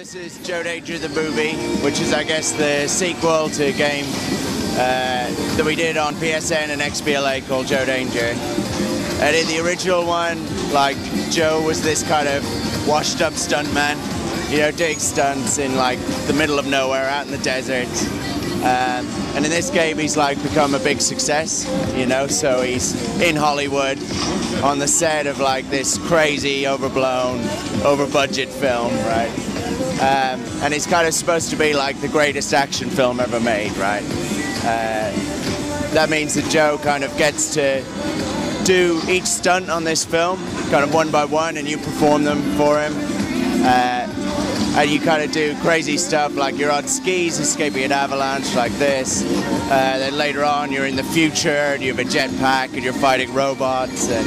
This is Joe Danger the movie, which is, I guess, the sequel to a game that we did on PSN and XBLA called Joe Danger. And in the original one, like, Joe was this kind of washed-up stuntman, you know, doing stunts in, like, the middle of nowhere, out in the desert. And in this game, he's, like, become a big success, you know, so he's in Hollywood on the set of, like, this crazy, overblown, over-budget film, right? And it's kind of supposed to be, like, the greatest action film ever made, right? That means that Joe kind of gets to do each stunt on this film, kind of one by one, and you perform them for him. And you kind of do crazy stuff, like you're on skis escaping an avalanche like this. Then later on you're in the future and you have a jetpack and you're fighting robots, and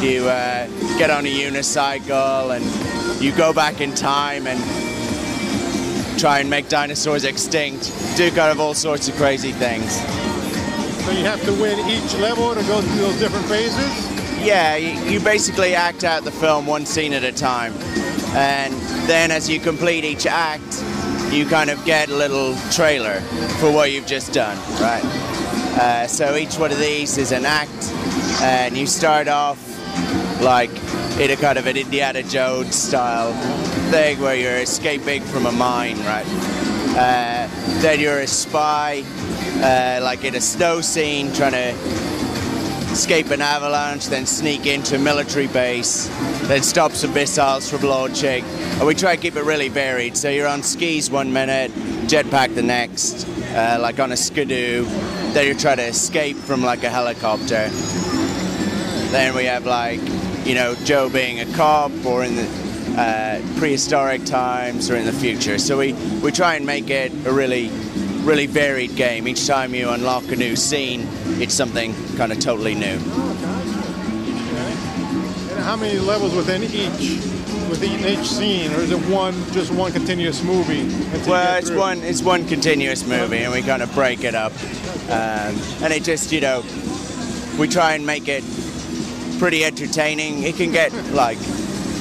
you get on a unicycle and you go back in time and try and make dinosaurs extinct. Do kind of all sorts of crazy things. So you have to win each level to go through those different phases? Yeah, you basically act out the film one scene at a time. And then as you complete each act, you kind of get a little trailer for what you've just done, right? So each one of these is an act, and you start off like in a kind of an Indiana Jones style thing where you're escaping from a mine, right? Then you're a spy, like in a snow scene, trying to escape an avalanche, then sneak into a military base, then stop some missiles from launching. And we try to keep it really varied. So you're on skis 1 minute, jetpack the next, like on a skidoo. Then you're trying to escape from like a helicopter. Then we have like, you know, Joe being a cop, or in the prehistoric times, or in the future. So we try and make it a really varied game. Each time you unlock a new scene, it's something kind of totally new. Okay. And how many levels within each scene, or is it just one continuous movie? Well, it's one continuous movie, and we kind of break it up, and it just, you know, we try and make it pretty entertaining. It can get like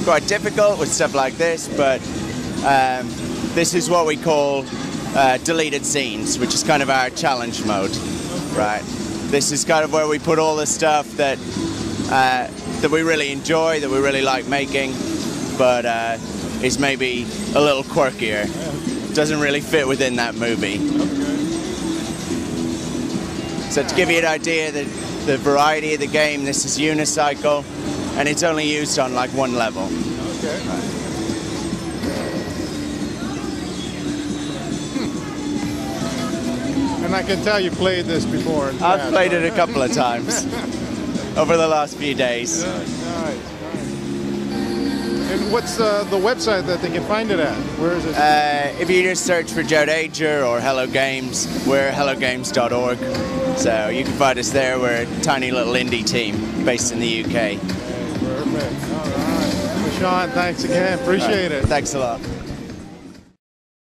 quite difficult with stuff like this, but this is what we call deleted scenes, which is kind of our challenge mode, right? This is kind of where we put all the stuff that that we really enjoy, that we really like making, but is maybe a little quirkier. Doesn't really fit within that movie. So to give you an idea that the variety of the game, this is unicycle, and it's only used on like one level. Okay. And I can tell you played this before. I've played it a couple of times over the last few days. Nice. And what's the website that they can find it at? Where is it? If you just search for Joe Danger or Hello Games, we're hellogames.org. So you can find us there. We're a tiny little indie team based in the UK. Okay, perfect. All right. Well, Sean, thanks again. Appreciate it. Thanks a lot.